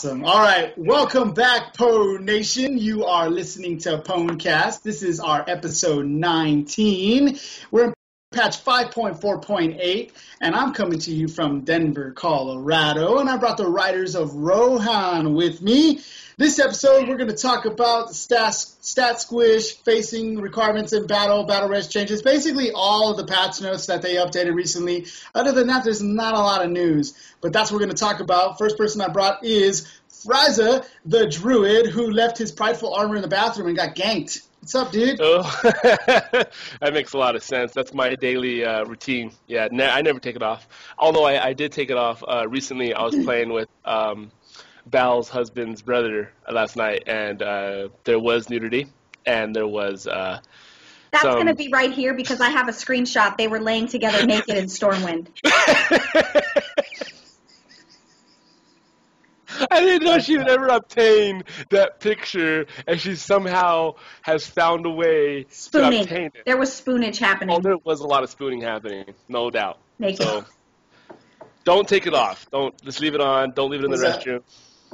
Awesome. All right. Welcome back, Pwn Nation. You are listening to PWNcast. This is our episode 19. We're in patch 5.4.8, and I'm coming to you from Denver, Colorado, and I brought the writers of Rohan with me. This episode, we're going to talk about stat squish, facing requirements in battle res changes, basically all of the patch notes that they updated recently. Other than that, there's not a lot of news, but that's what we're going to talk about. First person I brought is Frieza, the druid, who left his prideful armor in the bathroom and got ganked. What's up, dude? Oh, that makes a lot of sense. That's my daily routine. Yeah, I never take it off. Although I did take it off recently. I was playing with Val's husband's brother last night, and there was nudity, and there was That's going to be right here because I have a screenshot. They were laying together naked in Stormwind. I didn't know she would ever obtain that picture, and she somehow has found a way to obtain it. There was spoonage happening. Oh, there was a lot of spooning happening, no doubt. Naked. So don't take it off. Don't just leave it on. Don't leave it in the restroom.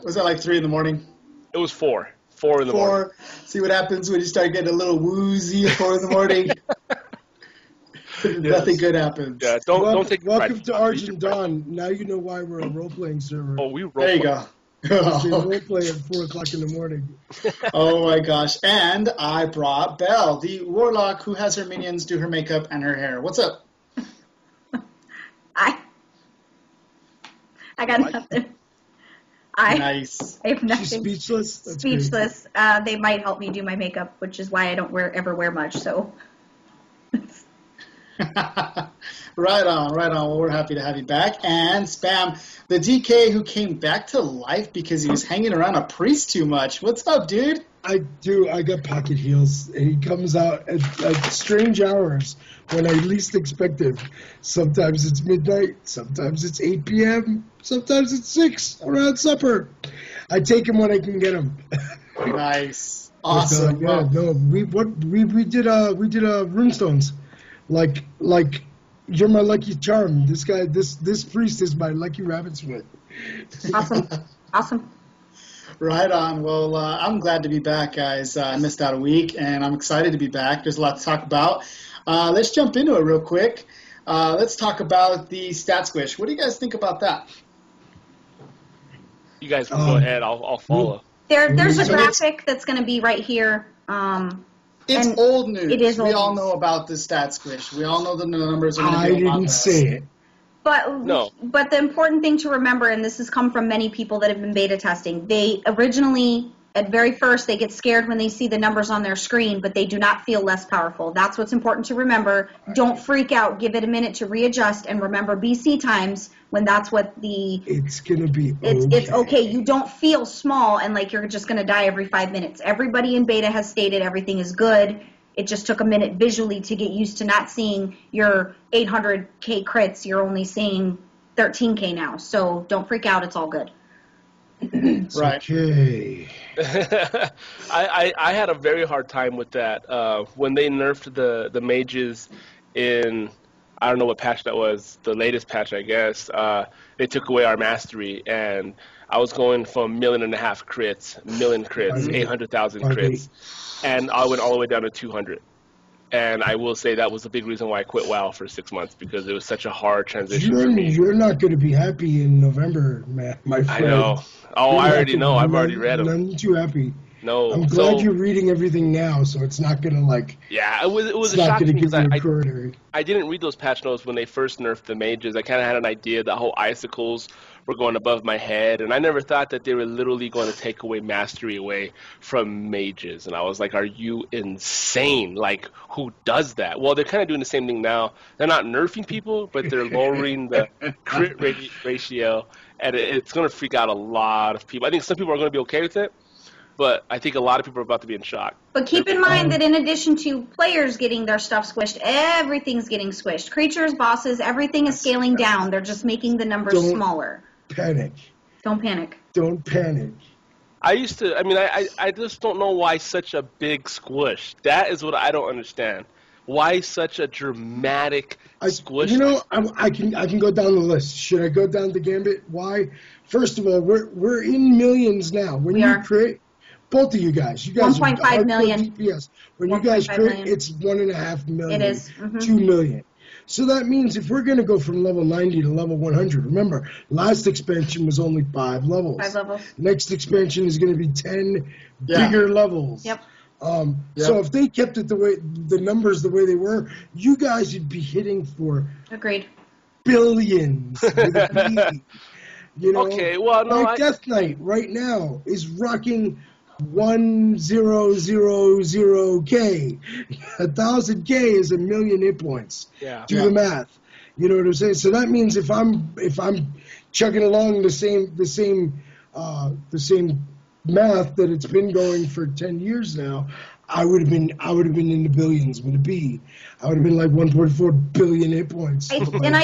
Was that like 3 in the morning? It was 4. 4 in the morning. See what happens when you start getting a little woozy at 4 in the morning. Nothing good happens. Yeah, don't take. Welcome to Argent Dawn. Now you know why we're a role-playing server. Oh, we role. There you go. Role-play at 4 o'clock in the morning. Oh my gosh! And I brought Belle, the warlock who has her minions do her makeup and her hair. What's up? I got nothing. Nice. I have nothing. She's speechless. That's speechless. They might help me do my makeup, which is why I don't ever wear much. So. Right on. Well, we're happy to have you back. And Spam, the DK who came back to life because he was hanging around a priest too much. What's up, dude? I got pocket heels, and he comes out at strange hours when I least expect him. Sometimes it's midnight, sometimes it's 8 p.m., sometimes it's 6 around supper. I take him when I can get him. Nice. Awesome. But, we did runestones. Like you're my lucky charm. This guy, this priest is my lucky rabbit's foot. Awesome. Right on. Well, I'm glad to be back, guys. I missed out a week, and I'm excited to be back. There's a lot to talk about. Let's jump into it real quick. Let's talk about the stat squish. What do you guys think about that? You guys can go ahead. I'll follow. There's a graphic that's going to be right here. It's old news. It is old We all news. know about the stat squish. We all know the numbers are going to I be a lot didn't less. say it. But the important thing to remember, and this has come from many people that have been beta testing, they originally, at very first, they get scared when they see the numbers on their screen, but they do not feel less powerful. That's what's important to remember. Don't freak out. Give it a minute to readjust, and remember BC times when that's what the... It's going to be It's okay. You don't feel small and like you're just going to die every 5 minutes. Everybody in beta has stated everything is good. It just took a minute visually to get used to not seeing your 800K crits. You're only seeing 13K now. So don't freak out. It's all good. Right. Okay. I had a very hard time with that when they nerfed the mages in, I don't know what patch that was, the latest patch, I guess. They took away our mastery, and I was going from 1.5 million crits, 800,000 crits, and I went all the way down to 200. And I will say that was a big reason why I quit WoW for 6 months, because it was such a hard transition for me. You're not going to be happy in November, my friend. I know. Oh, I already know. I've already read them. I'm too happy. No. I'm glad you're reading everything now, so it's not gonna Yeah, it was a not shock gonna because give you a coronary. I didn't read those patch notes when they first nerfed the mages. I kind of had an idea that whole icicles were going above my head, and I never thought that they were literally going to take away mastery away from mages. And I was like, are you insane? Like, who does that? Well, they're kind of doing the same thing now. They're not nerfing people, but they're lowering the crit ratio, and it's going to freak out a lot of people. I think some people are going to be okay with it, but I think a lot of people are about to be in shock. But keep in mind that in addition to players getting their stuff squished, everything's getting squished. Creatures, bosses, everything is scaling down. They're just making the numbers smaller. Panic. Don't panic. Don't panic. I just don't know why such a big squish. That is what I don't understand. Why such a dramatic squish? You know, I can go down the list. Should I go down the gambit? Why? First of all, we're in millions now. When you create, both of you guys 1.5 million DPS. When you guys create, it's 1.5 million. It is 2 million. So that means if we're going to go from level 90 to level 100, remember, last expansion was only 5 levels. 5 levels. Next expansion is going to be 10 bigger levels. Yep. So if they kept it the numbers the way they were, you guys would be hitting for billions. With a B. You know, okay, well, no, my Death Knight right now is rocking 1000K. 1000K is 1 million hit points. Yeah. Do the math. You know what I'm saying? So that means if I'm chugging along the same math that it's been going for 10 years now, I would have been in the billions with a B. I would have been like 1.4 billion hit points. I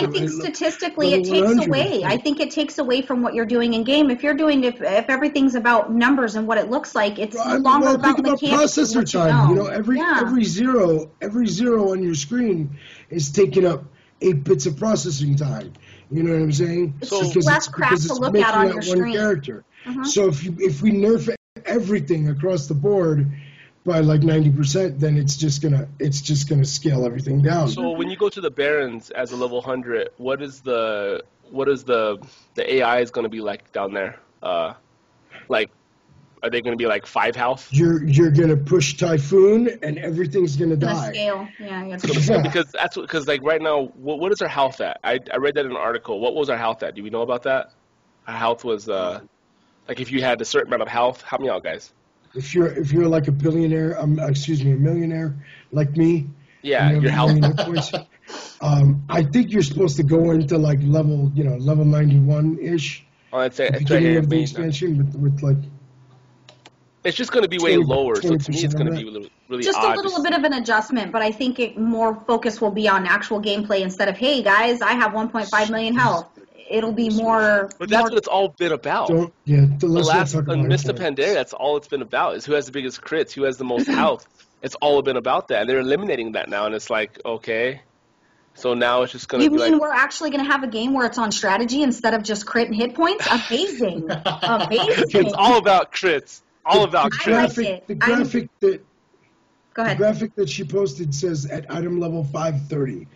think statistically it takes away. I think it takes away from what you're doing in game. If everything's about numbers and what it looks like, it's no longer about mechanics. Processor time. You know, every zero on your screen is taking up 8 bits of processing time. You know what I'm saying? It's just less crap to look at on your screen. Character. So if we nerf everything across the board by like 90%, then it's just gonna scale everything down. So when you go to the Barons as a level 100, what is the AI is going to be like down there? Like, are they going to be like 5 health? You're going to push Typhoon and everyth's going to die. Scale. Yeah. Because like right now, what is our health at? I read that in an article. What was our health at? Do we know about that? Our health was like if you had a certain amount of health. Help me out, guys. If you're like a billionaire, a millionaire like me. Yeah, your health. I think you're supposed to go into like level 91-ish. Oh, I'd say beginning of the expansion with like. It's just going to be way lower, so to me it's going to be really just odd. a little bit of an adjustment, but I think more focus will be on actual gameplay instead of, hey guys, I have 1.5 million health. It'll be more. But that's what it's all been about. The last Mr. Pandaria, that's all it's been about, is who has the biggest crits, who has the most health. It's all been about that, and they're eliminating that now, and it's like, okay. So now it's just going to be You mean we're actually going to have a game where it's on strategy instead of just crit and hit points? Amazing. Amazing. It's all about crits. All about crits. The graphic that she posted says at item level 530.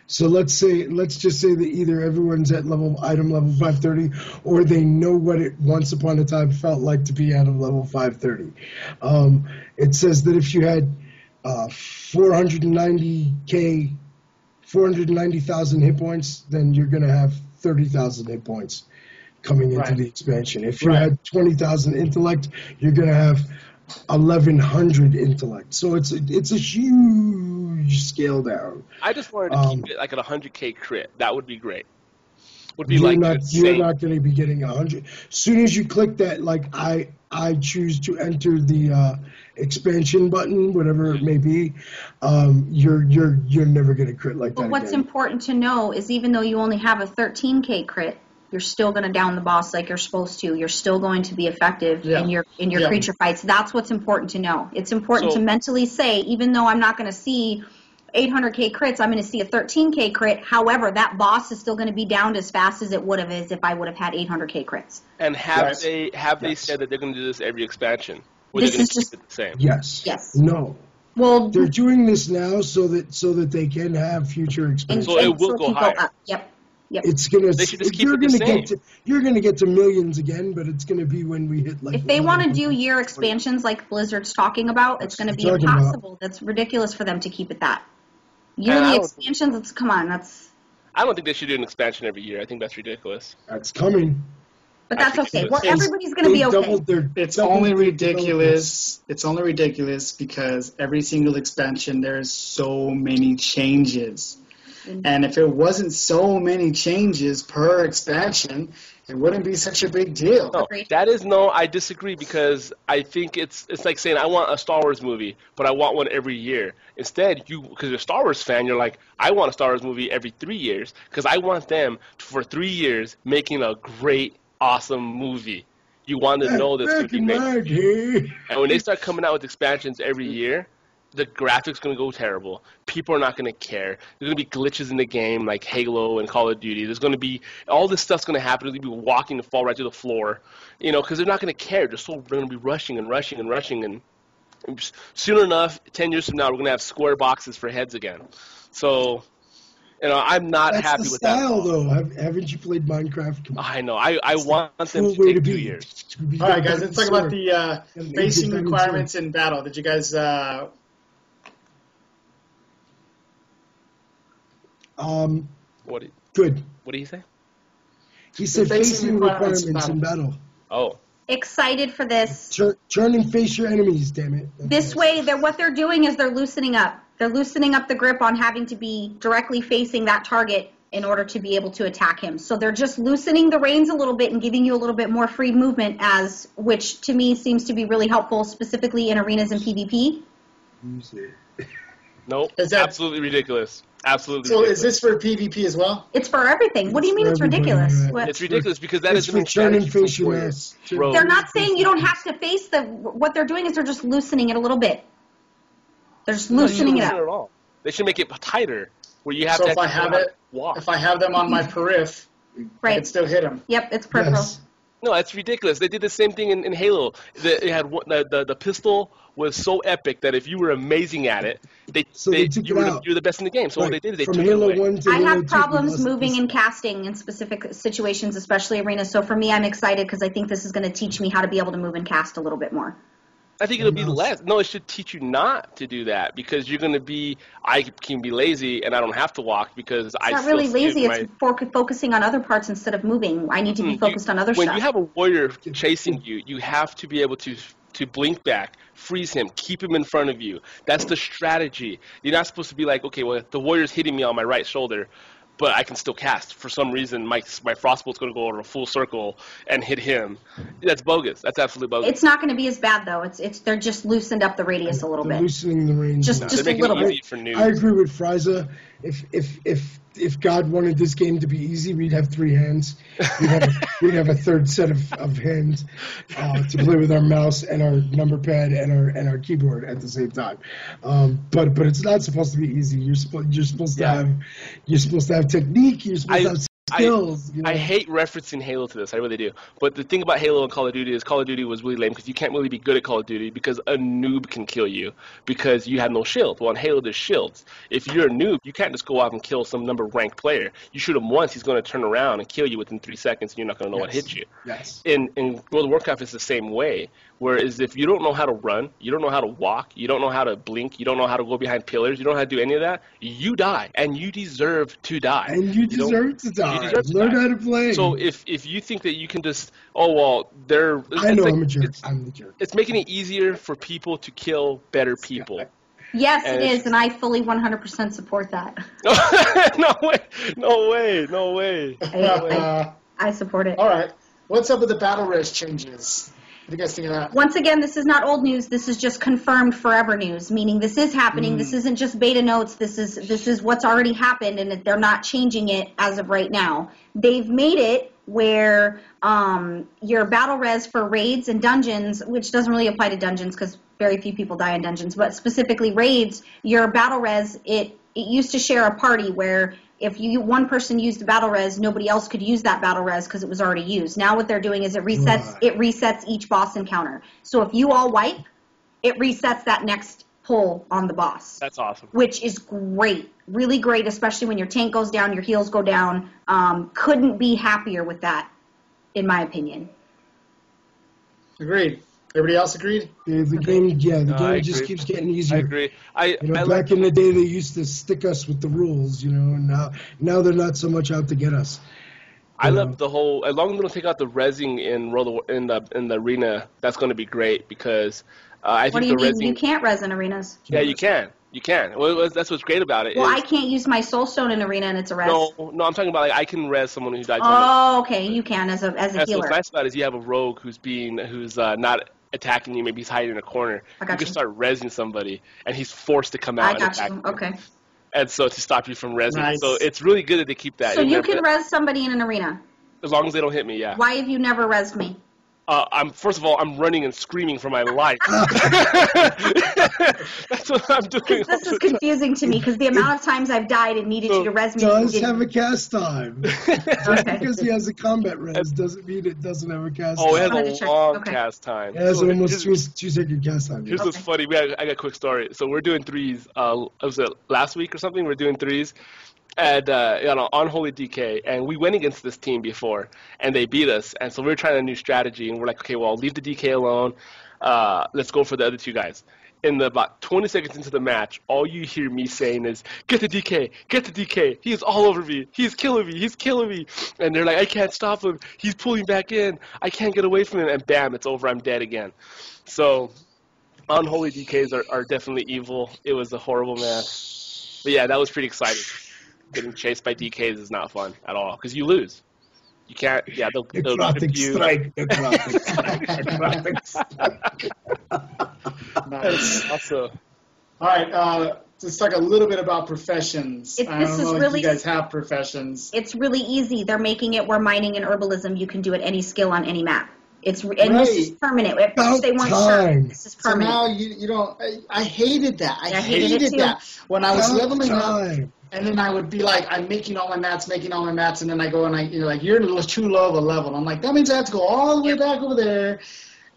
So let's just say that either everyone's at item level 530, or they know what it once upon a time felt like to be at a level 530. It says that if you had 490,000 hit points, then you're going to have 30,000 hit points coming into the expansion. If you had 20,000 intellect, you're going to have 1,100 intellect. So it's a huge scale down. I just wanted to keep it like at 100K crit. That would be great. You're not going to be getting 100. As soon as you click that, like I choose to enter the expansion button, whatever it may be, you're never going to crit like that. But what's again. important to know is even though you only have a 13K crit, you're still going to down the boss like you're supposed to. You're still going to be effective in your creature fights. That's what's important to know. It's important to mentally say, even though I'm not going to see 800K crits, I'm going to see a 13K crit. However, that boss is still going to be downed as fast as it would have if I would have had 800K crits. And have they said that they're going to do this every expansion? Or they're going to keep it the same? Yes. No. Well, they're doing this now so that they can have future expansions. So it will go higher. Yep. Yep. It's gonna. They should just keep it the same. You're gonna get to millions again, but it's gonna be when we hit like. If they want to do year expansions like Blizzard's talking about, it's going to be impossible. That's ridiculous for them to keep it that. Yearly expansions. Come on, that's. I don't think they should do an expansion every year. I think that's ridiculous. That's coming. But that's okay. Well, everybody's going to be okay. It's only ridiculous. It's only ridiculous because every single expansion there's so many changes. And if it wasn't so many changes per expansion, it wouldn't be such a big deal. No, I disagree because I think it's like saying I want a Star Wars movie, but I want one every year. Instead, because you're a Star Wars fan, you're like, I want a Star Wars movie every 3 years because I want them for 3 years making a great, awesome movie. You want to know that's going to be great. And when they start coming out with expansions every year, the graphics going to go terrible. People are not going to care. There's going to be glitches in the game like Halo and Call of Duty. There's going to be all this stuff's going to happen. There's going to be walking and fall right to the floor, because they're not going to care. They're going to be rushing, and soon enough, 10 years from now, we're going to have square boxes for heads again. So, I'm not happy with that. That's the style, though. Haven't you played Minecraft? I know. I want them to take 2 years. All right, guys. Let's talk about the facing requirements in battle. Did you guys? Good. What did he say? He said facing requirements in battle. Oh. Excited for this. Turn and face your enemies, damn it. This way, what they're doing is they're loosening up. They're loosening up the grip on having to be directly facing that target in order to be able to attack him. So they're just loosening the reins a little bit and giving you a little bit more free movement, which to me seems to be really helpful, specifically in arenas and PvP. Nope. It's absolutely ridiculous. Absolutely. So ridiculous. Is this for PvP as well? It's for everything. What do you mean it's ridiculous? Right. It's ridiculous because that is an turning face your ass. They're not saying you don't have to face what they're doing is they're just loosening it a little bit. They're just loosening it up. At all. They should make it tighter where you have to. So if I have them on my periph, I can still hit them. Yep, it's peripheral. Yes. No, that's ridiculous. They did the same thing in Halo. They had the pistol was so epic that if you were amazing at it, you were the best in the game. So what they did is they took Halo it away. 1 to I Halo have 2, problems moving and casting in specific situations, especially arenas. So for me, I'm excited because I think this is going to teach me how to be able to move and cast a little bit more. I think it'll be less. No, it should teach you not to do that because you're going to be. I can be lazy and I don't have to walk because it's not really lazy. It's focusing on other parts instead of moving. I need to be focused on other stuff. When you have a warrior chasing you, you have to be able to blink back, freeze him, keep him in front of you. That's the strategy. You're not supposed to be like, okay, well, the warrior's hitting me on my right shoulder, but I can still cast. For some reason, my frostbolt's going to go over a full circle and hit him. That's bogus. That's absolutely bogus. It's not going to be as bad though. They're just loosened up the radius a little bit. Loosening the range. Just a little bit. I agree with Frieza. If God wanted this game to be easy, we'd have 3 hands. We'd have a third set of hands to play with our mouse and our number pad and our keyboard at the same time. But it's not supposed to be easy. You're supposed to have technique. You're supposed to have skills. I hate referencing Halo to this. I really do. But the thing about Halo and Call of Duty is Call of Duty was really lame because you can't really be good at Call of Duty because a noob can kill you because you have no shield. Well, in Halo, there's shields. If you're a noob, you can't just go out and kill some ranked player. You shoot him once, he's going to turn around and kill you within 3 seconds, and you're not going to know what hit you. Yes. In World of Warcraft, it's the same way. Whereas if you don't know how to run, you don't know how to walk, you don't know how to blink, you don't know how to go behind pillars, you don't know how to do any of that, you die, and you deserve to die. And you deserve to die. Learn how to play. So if you think that you can just, they're... I'm a jerk. I'm the jerk. It's making it easier for people to kill better people. Yes, it is, and I fully 100% support that. No way. I support it. All right. What's up with the battle res changes? What do you guys think of that? Once again, this is not old news. This is just confirmed forever news, meaning this is happening. This isn't just beta notes. This is what's already happened, and they're not changing it as of right now. They've made it where your battle res for raids and dungeons, which doesn't really apply to dungeons because very few people die in dungeons, but specifically raids, your battle res, it used to share a party where if one person used the battle res, nobody else could use that battle res because it was already used. Now what they're doing is it resets each boss encounter. So if you all wipe, it resets that next pull on the boss. That's awesome. Which is great. Really great, especially when your tank goes down, your heals go down. Couldn't be happier with that, in my opinion. Agreed. Everybody else agreed? The game just keeps getting easier. I agree. Back in the day, they used to stick us with the rules, and now they're not so much out to get us. I love the whole. As long as they don't take out the rezzing in the arena, that's going to be great because I think the rezzing. What do you mean? You can't res in arenas. Yeah, you can. You can. Well, that's what's great about it. Well, I can't use my soul stone in arena, and it's a res. No, I'm talking about I can res someone who died. Oh, okay, you can as a healer. What's nice about it is you have a rogue who's not attacking you. Maybe he's hiding in a corner. You can start rezzing somebody, and he's forced to come out and attack you. Okay. And so to stop you from rezzing. Nice. So it's really good that they keep that. So you can res somebody in an arena. As long as they don't hit me, yeah. Why have you never rezzed me? First of all, I'm running and screaming for my life. That's what I'm doing. This is confusing to me because the amount of times I've died and needed you to res me. Does have a cast time. Just because he has a combat res doesn't mean it doesn't have a cast time. Oh, it has a long cast time. It has almost 2 second cast time. Here's what's funny. I got a quick story. So we're doing threes. Was it last week or something? We're doing threes. And on Holy DK, and we went against this team before, and they beat us. And so we were trying a new strategy, and we're like, okay, well, leave the DK alone. Let's go for the other two guys. In about 20 seconds into the match, all you hear me saying is, get the DK, get the DK. He is all over me. He's killing me. He's killing me. And they're like, I can't stop him. He's pulling back in. I can't get away from him. And bam, it's over. I'm dead again. So unholy DKs are definitely evil. It was a horrible match. But yeah, that was pretty exciting. Getting chased by DKs is not fun at all because you lose. You can't. Yeah, they'll necrotic you. Strike. Necrotic strike. Nice. Also, all right. Let's talk a little bit about professions. I don't know if you guys have professions. It's really easy. They're making it where mining and herbalism you can do at any skill on any map. This is permanent. They weren't sure. This is permanent. So now you don't. I hated that. I hated that when I was leveling up. And then I would be like, I'm making all my mats, and then I go and you're like, you're too low of a level. I'm like, that means I have to go all the way back over there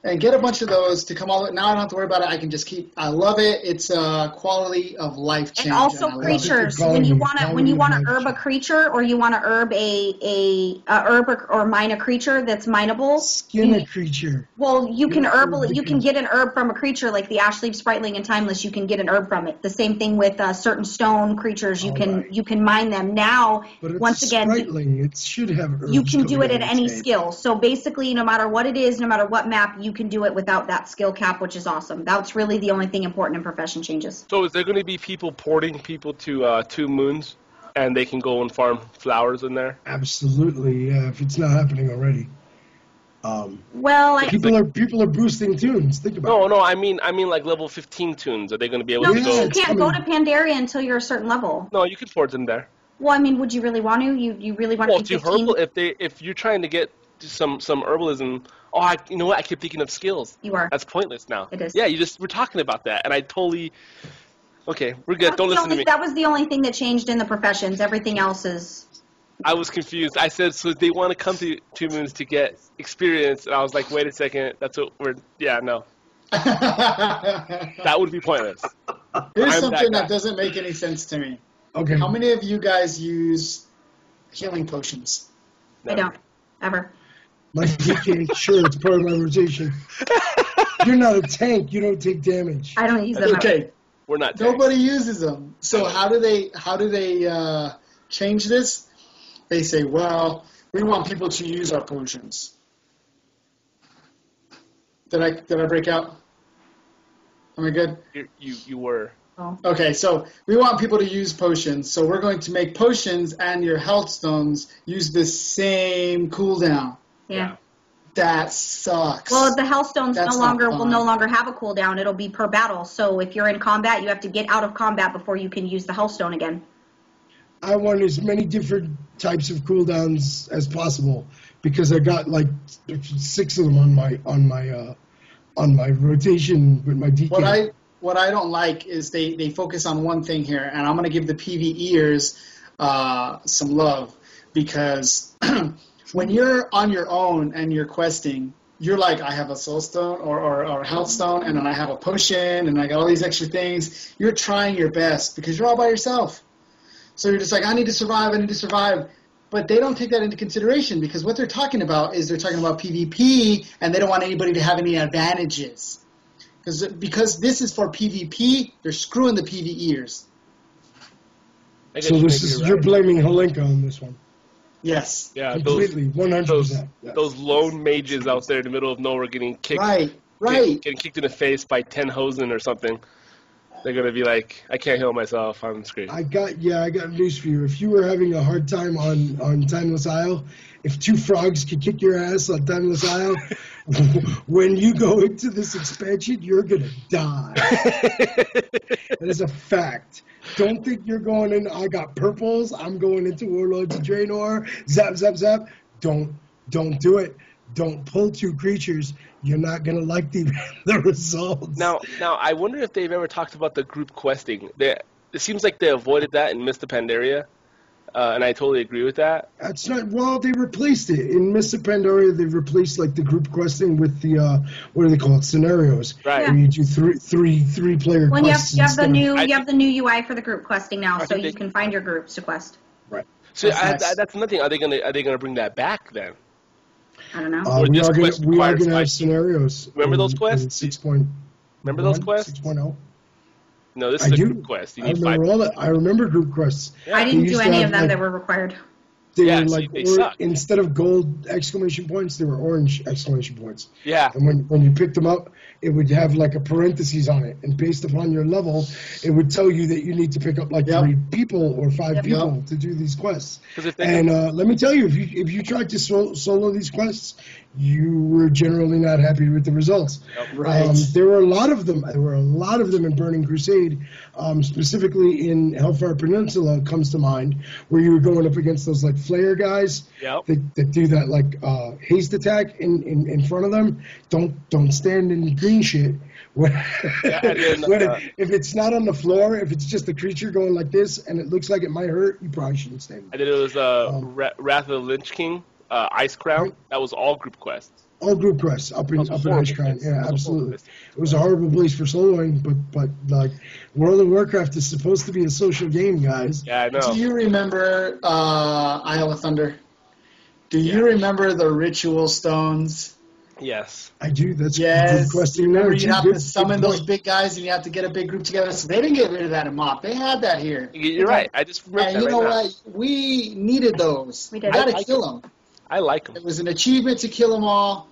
and get a bunch of those to come all the way. Now I don't have to worry about it. I can just keep. I love it. It's a quality of life change. And also creatures. When you want to herb a creature, or you want to herb a herb or mine a creature that's mineable. Skin a creature. Well, you can get an herb from a creature like the Ashleaf Sprightling and Timeless. You can get an herb from it. The same thing with certain stone creatures. You can mine them now. But it's once again, Sprightling. It should have herbs. You can do it at any skill. So basically, no matter what it is, no matter what map, you can do it without that skill cap, which is awesome. That's really the only thing important in profession changes. So is there going to be people porting people to 2 moons, and they can go and farm flowers in there? Absolutely, yeah. If it's not happening already. People are boosting tunes. Think about it. No. I mean like level 15 tunes. Are they going to be able to go? No, you can't go to Pandaria until you're a certain level. No, you can port them there. Well, I mean, would you really want to? You really want to be 15? Well, if you're trying to get some herbalism. You know what? I keep thinking of skills. You are. That's pointless now. It is. Yeah, we're talking about that, and I totally. Okay, we're good. Don't listen to me. That was the only thing that changed in the professions. Everything else is. I was confused. I said, so they want to come to 2 moons to get experience, and I was like, wait a second. That's what we're. Yeah, no. That would be pointless. Here's something that doesn't make any sense to me. Okay. How many of you guys use healing potions? I don't. Ever. My DK, sure, it's part of my rotation. You're not a tank. You don't take damage. I don't use them. Okay. We're not tanks. Nobody uses them. So how do they change this? They say, well, we want people to use our potions. Did I break out? Am I good? You were. Oh. Okay, so we want people to use potions, so we're going to make potions and your health stones use the same cooldown. Yeah. That sucks. Well, the health stones will no longer have a cooldown. It'll be per battle. So if you're in combat, you have to get out of combat before you can use the health stone again. I want as many different types of cooldowns as possible because I got like 6 of them on my rotation with my DK. What I don't like is they focus on one thing here, and I'm going to give the PvEers some love because when you're on your own and you're questing, you're like, I have a soul stone or health stone, and then I have a potion, and I got all these extra things. You're trying your best because you're all by yourself. So you're just like, I need to survive. But they don't take that into consideration because what they're talking about is they're talking about PvP, and they don't want anybody to have any advantages. Because this is for PvP, they're screwing the PvEers. So you're blaming Holenka on this one. Yes. Yeah, completely, 100%. Those lone mages out there in the middle of nowhere getting kicked. Right. Getting kicked in the face by 10 Hosen or something. They're gonna be like, I can't heal myself. I'm screwed. I got news for you. If you were having a hard time on Timeless Isle, if 2 frogs could kick your ass on Timeless Isle, when you go into this expansion, you're gonna die. That is a fact. Don't think you're going in, I got purples, I'm going into Warlords of Draenor, zap, zap, zap. Don't do it. Don't pull 2 creatures. You're not going to like the results. Now, I wonder if they've ever talked about the group questing. It seems like they avoided that in Mist of Pandaria, and I totally agree with that. That's not, well, they replaced it. In Mist of Pandaria, they replaced like the group questing with the, what do they call it, scenarios. Right. Where you do three player quests. You have the new UI for the group questing now, so you can find your groups to quest. Right. So that's another thing. Are they gonna bring that back then? I don't know. We are going to have scenarios. Remember those quests? Remember those quests? 6.0. No, this is a group quest. You need I remember group quests. Yeah. I didn't do any of them that were required. They were like, instead of gold exclamation points, they were orange exclamation points. Yeah. And when you picked them up, it would have like a parentheses on it. And based upon your level, it would tell you that you need to pick up like 3 people or 5 people to do these quests. And let me tell you, if you tried to solo these quests, you were generally not happy with the results. Right. There were a lot of them. There were a lot of them in Burning Crusade, specifically in Hellfire Peninsula comes to mind, where you were going up against those like flare guys that do that like haste attack in front of them. Don't stand in green shit. If it's not on the floor, if it's just a creature going like this and it looks like it might hurt, you probably shouldn't stand. I did it was Wrath of the Lynch King. Ice Crown, that was all group quests. All group quests up in Ice Crown, yeah, absolutely. It was a horrible place for soloing, but like World of Warcraft is supposed to be a social game, guys. Yeah, I know. Do you remember Isle of Thunder? Do you remember the ritual stones? Yes. I do. That's group questing. Remember you have to summon those big guys and you have to get a big group together. So they didn't get rid of that in MoP. They had that here. You're right. I just remember and you know what? We needed those. We got to kill them. I like them. It was an achievement to kill them all.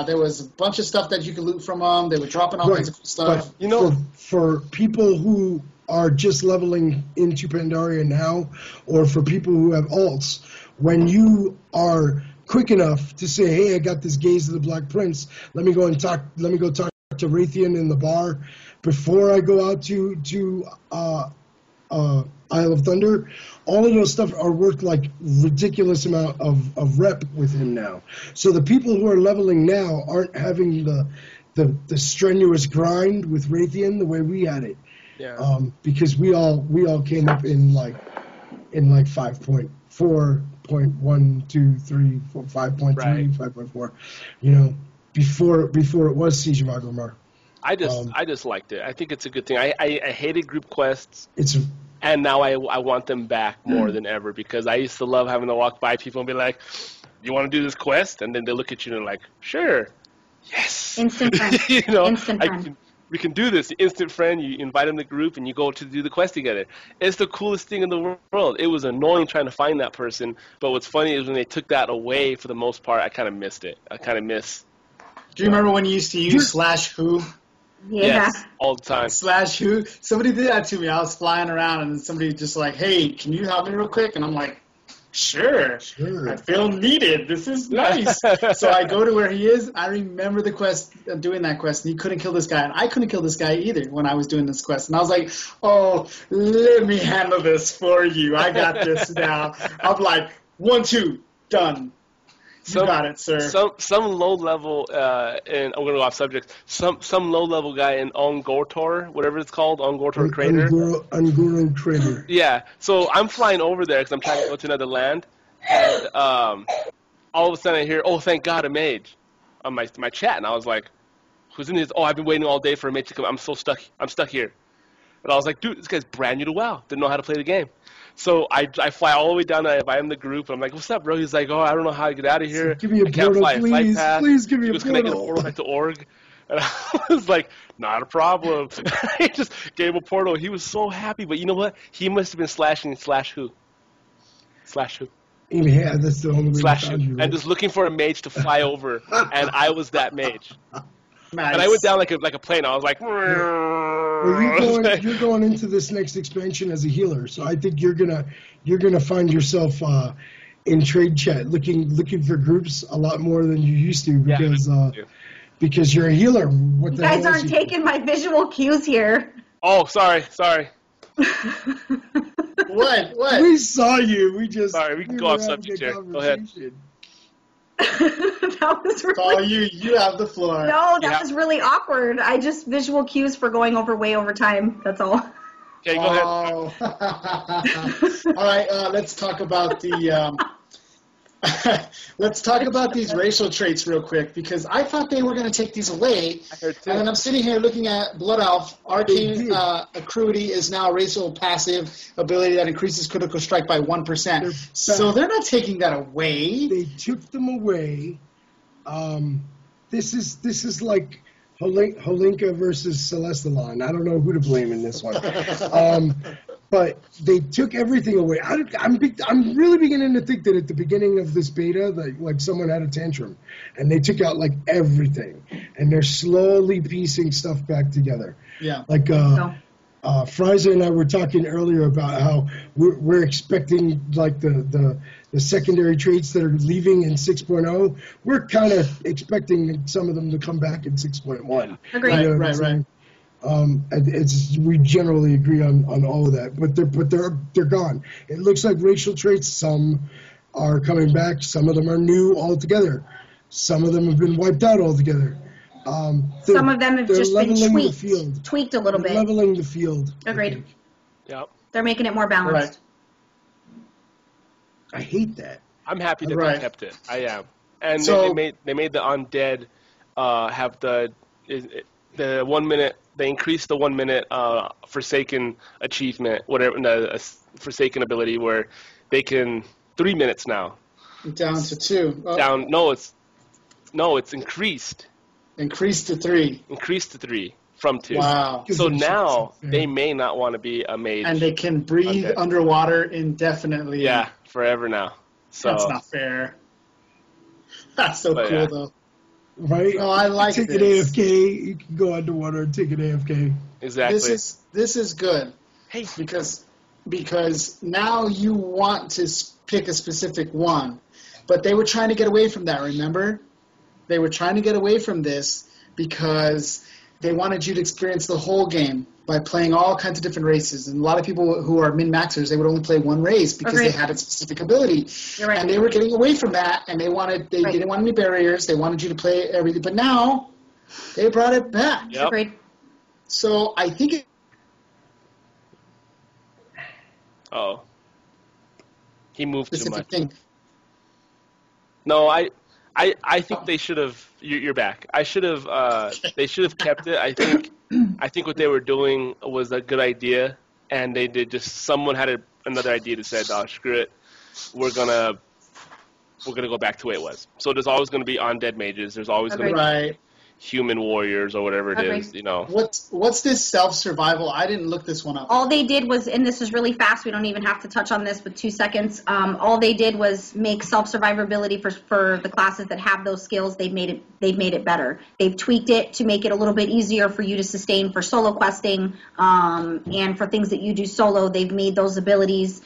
There was a bunch of stuff that you could loot from them. They were dropping all kinds of cool stuff. But, for people who are just leveling into Pandaria now, or for people who have alts, when you are quick enough to say, "Hey, I got this Gaze of the Black Prince. Let me go talk to Raytheon in the bar before I go out to Isle of Thunder." All of those stuff are worth like ridiculous amount of rep with him now. So the people who are leveling now aren't having the strenuous grind with Raytheon the way we had it. Yeah. Because we all came up in like 5.4.1, 2, 3, 4, 5.3, 5.4. You know, before it was Siege of Agramar. I just liked it. I think it's a good thing. I hated group quests. And now I want them back more than ever because I used to love having to walk by people and be like, "You want to do this quest?" And then they look at you and they're like, "Sure, yes." Instant friend. Instant friend. We can do this. Instant friend. You invite them to the group and you go to do the quest together. It's the coolest thing in the world. It was annoying trying to find that person, but what's funny is when they took that away for the most part, I kind of missed it. I kind of miss. Do you remember when you used to use /who? Yeah. Yes, all the time. /who. Somebody did that to me. I was flying around and somebody just like, "Hey, can you help me real quick?" And I'm like, Sure. I feel needed. This is nice. So I go to where he is. I remember the quest, doing that quest, and he couldn't kill this guy. And I couldn't kill this guy either when I was doing this quest. And I was like, oh, let me handle this for you. I got this now. I'm like, 1, 2, done. You got it, sir. Some low level, and I'm going to go off subject. Some low level guy in Ongortor, whatever it's called, Ongortor Crater. Ongortor Crater. Yeah. So I'm flying over there because I'm trying to go to another land, and all of a sudden I hear, "Oh, thank God, a mage." on my chat, and I was like, "Who's in this? Oh, I've been waiting all day for a mate to come. I'm stuck here." And I was like, "Dude, this guy's brand new to WoW. Didn't know how to play the game." So I fly all the way down. I invite him to the group. I'm like, "What's up, bro?" He's like, "Oh, I don't know how to get out of here. Give me a I can't portal, fly a flight please. path." Please give me He a was connecting the portal. portal back to org. And I was like, "Not a problem." He just gave him a portal. He was so happy. But you know what? He must have been slashing /who. Yeah, that's the only way /who. to you, right? And just looking for a mage to fly over. And I was that mage. Nice. And I went down like a plane. I was like, Well, you're going into this next expansion as a healer, so I think you're gonna find yourself in trade chat looking for groups a lot more than you used to because you're a healer. What the You guys hell aren't taking my visual cues here. Oh, sorry. What? We saw you. We just Sorry, we can go off subject here. Go ahead. That was really... Call you. You have the floor. No, that was really awkward. I just visual cues for going way over time. That's all. Okay, go ahead. All right, let's talk about these racial traits real quick, because I thought they were going to take these away. I heard too. And then I'm sitting here looking at Blood Elf. Arcane Accruity is now a racial passive ability that increases critical strike by 1%. So they're not taking that away. They took them away. This is like Holinka versus Celestalon. I don't know who to blame in this one. But they took everything away. I'm really beginning to think that at the beginning of this beta, like someone had a tantrum, and they took out like everything, and they're slowly piecing stuff back together. Yeah. Like Friza and I were talking earlier about how we're expecting like the secondary traits that are leaving in 6.0. We're kind of expecting some of them to come back in 6.1. Agreed. You know what I'm Right. saying? We generally agree on all of that, but they're gone. It looks like racial traits. Some are coming back. Some of them are new altogether. Some of them have been wiped out altogether. Some of them have just been tweaked a little bit. Leveling the field. Agreed. Yep. They're making it more balanced. I hate that. I'm happy that Right. they kept it. I am. And So- they made the undead have the 1 minute. They increased the 1 minute Forsaken achievement, whatever, the Forsaken ability, where they can 3 minutes now. Down to 2. Oh, Down. No, it's increased. Increased to 3. Increased to 3 from 2. Wow. So now they may not want to be a mage. And they can breathe Undead. underwater indefinitely. Yeah, forever now. So That's not fair. That's so But cool, yeah. though. Right? Oh, I like take this. an AFK. You can go underwater and take an AFK. exactly. This is good. Hey, Because now you want to pick a specific one. But they were trying to get away from that, remember? They were trying to get away from this because they wanted you to experience the whole game by playing all kinds of different races. And a lot of people who are min-maxers, they would only play one race because Agreed. they had a specific ability. You're right. And they were getting away from that, and they didn't want any barriers. They wanted you to play everything. But now they brought it back. Yep. Agreed. So I think it oh, he moved too specific much. thing. No, I think they should have. You're back. They should have kept it. I think what they were doing was a good idea, and they did just. Someone had another idea that said, "Oh, screw it, we're gonna go back to the way it was." So there's always going to be undead mages. There's always going to be Right. human warriors or whatever it Agreed. is. You know. What's this self-survival? I didn't look this one up. All they did was, and this is really fast, we don't even have to touch on this with 2 seconds. All they did was make self-survivability for the classes that have those skills. They've made it better. They've tweaked it to make it a little bit easier for you to sustain for solo questing, and for things that you do solo. They've made those abilities.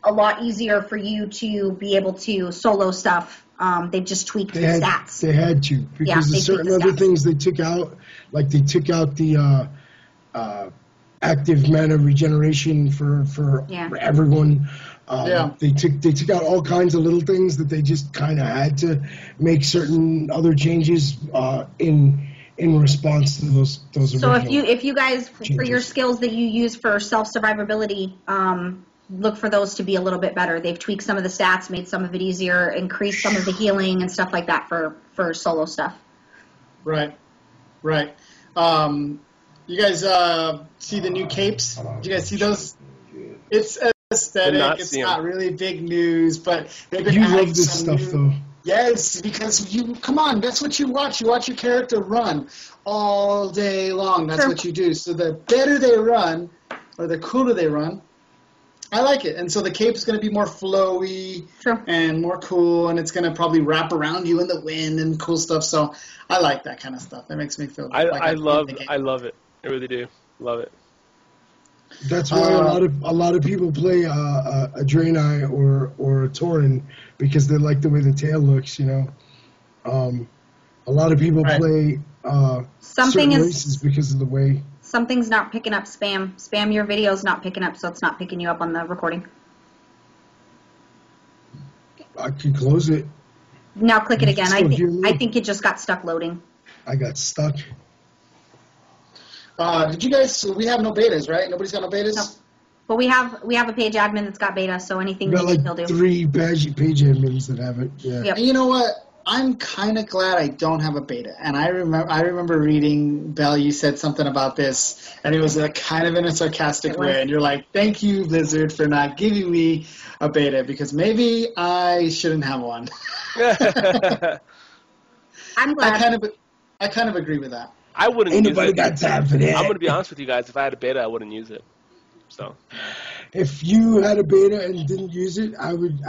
A lot easier for you to be able to solo stuff. They've just tweaked the stats. They had to, because there's certain other things they took out, like they took out the active mana regeneration for everyone. They took out all kinds of little things that they just kind of had to make certain other changes in response to those. So original if you guys, for changes. your skills that you use for self-survivability, look for those to be a little bit better. They've tweaked some of the stats, made some of it easier, increased some of the healing and stuff like that for solo stuff. Right. You guys see the new capes? Did you guys see those? It's aesthetic. It's not really big news, but they've been adding love this stuff, though. Yes, because come on, that's what you watch. You watch your character run all day long. That's what you do. So the better they run, or the cooler they run, I like it. And so the cape is going to be more flowy and more cool, and it's going to probably wrap around you in the wind and cool stuff. So I like that kind of stuff. That makes me feel like I love it. I really do. Love it. That's why a lot of people play a Draenei or a Tauren, because they like the way the tail looks, you know. A lot of people play certain races because of the way. Something's not picking up spam. Spam your video's not picking up, so it's not picking you up on the recording. I can close it. Now click it again. I think it just got stuck loading. I got stuck. Did you guys? So we have no betas, right? Nobody's got no betas. No. But we have a page admin that's got beta, so anything we got like he'll do. 3 page admins that have it. Yeah. Yep. And you know what? I'm kind of glad I don't have a beta. And I remember reading, Belle, you said something about this, and it was kind of in a sarcastic way. And you're like, thank you, Blizzard, for not giving me a beta, because maybe I shouldn't have one. I'm glad. I kind of agree with that. I wouldn't Ain't use nobody it. got time for that. I'm going to be honest with you guys. If I had a beta, I wouldn't use it. So, if you had a beta and didn't use it, I would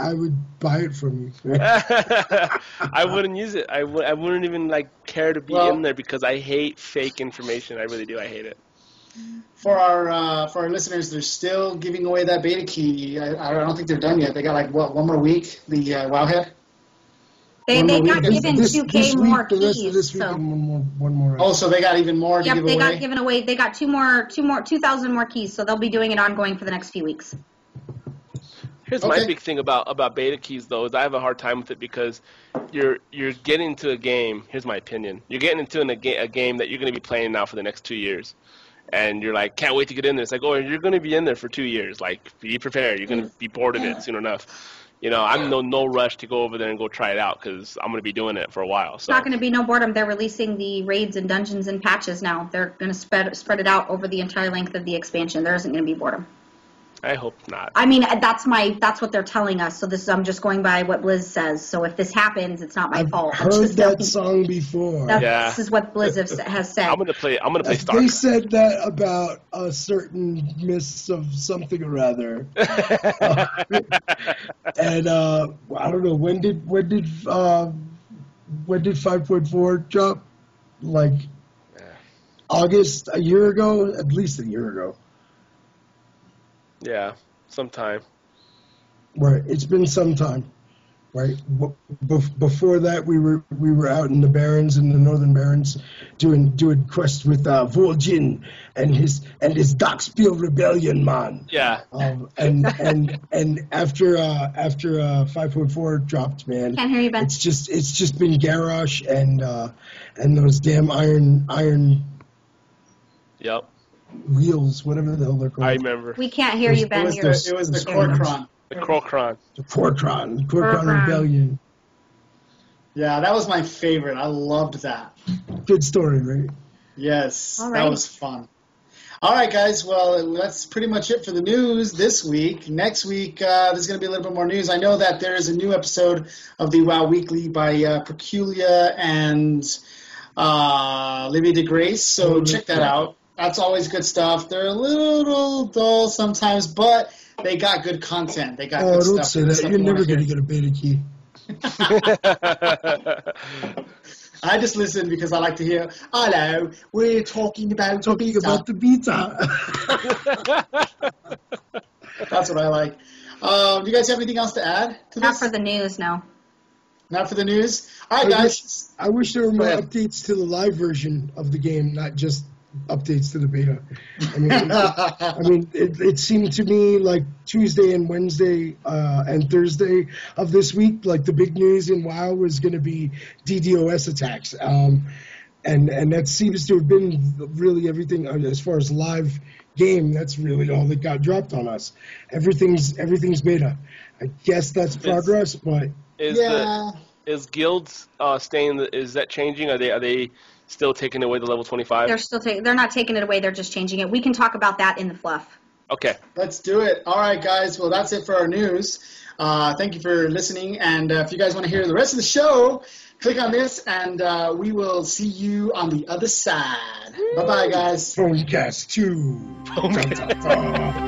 buy it from you. I wouldn't use it. I wouldn't even care to be in there, because I hate fake information. I really do. I hate it. For our listeners, they're still giving away that beta key. I don't think they're done yet. They got one more week. The Wowhead. They got given 2K more keys. The rest of this week and one more. Oh, so they got even more to give away? Yep, they got given away. They got 2,000 more keys, so they'll be doing it ongoing for the next few weeks. Here's my big thing about beta keys, though, is I have a hard time with it, because you're getting into a game. Here's my opinion. You're getting into a game that you're going to be playing now for the next 2 years. And you're like, can't wait to get in there. It's like, oh, you're going to be in there for 2 years. Be prepared. You're going to be bored of it soon enough. You know, I'm no rush to go over there and go try it out, because I'm going to be doing it for a while. So. It's not going to be no boredom. They're releasing the raids and dungeons and patches now. They're going to spread it out over the entire length of the expansion. There isn't going to be boredom. I hope not. I mean, that's what they're telling us. So I'm just going by what Blizz says. So if this happens, it's not my fault. I've heard that song before. This is what Blizz has said. I'm gonna play StarCraft. They said that about a certain miss of something or other. And I don't know, when did 5.4 drop? August, a year ago, at least a year ago. Yeah, sometime. Right, it's been some time, right? Before that, we were out in the Barrens, in the Northern Barrens, doing quests with Vol'jin and his Darkspeel Rebellion, man. Yeah. And after 5.4 dropped, man, can't hear you, Ben. It's just been Garrosh and those damn iron. Yep. Wheels, whatever the hell they're called. I remember. We can't hear you, Ben. It was the Kor'kron. The Kor'kron. The Kor'kron Rebellion. Yeah, that was my favorite. I loved that. Good story, right? Yes, all right. That was fun. All right, guys. Well, that's pretty much it for the news this week. Next week, there's going to be a little bit more news. I know that there is a new episode of the WoW Weekly by Perculia and Livy DeGrace, so check that out. That's always good stuff. They're a little dull sometimes, but they got good content. They got good stuff. Oh, don't say that. You're never going to get a beta key. I just listen because I like to hear, hello, we're talking about the beta. About the beta. That's what I like. Do you guys have anything else to add to this? Not for the news, no. Not for the news? All right, guys. I wish there were more updates to the live version of the game, not just updates to the beta. I mean, it seemed to me like Tuesday and Wednesday and Thursday of this week, like the big news in WoW was going to be DDoS attacks, and that seems to have been really everything as far as live game. That's really all that got dropped on us. Everything's beta. I guess that's progress, but is guilds staying? Is that changing? Are they still taking away the level 25? They're not taking it away. They're just changing it. We can talk about that in the fluff. Okay. Let's do it. All right, guys. Well, that's it for our news. Thank you for listening. And if you guys want to hear the rest of the show, click on this, and we will see you on the other side. Bye-bye, guys. PWNcast 2.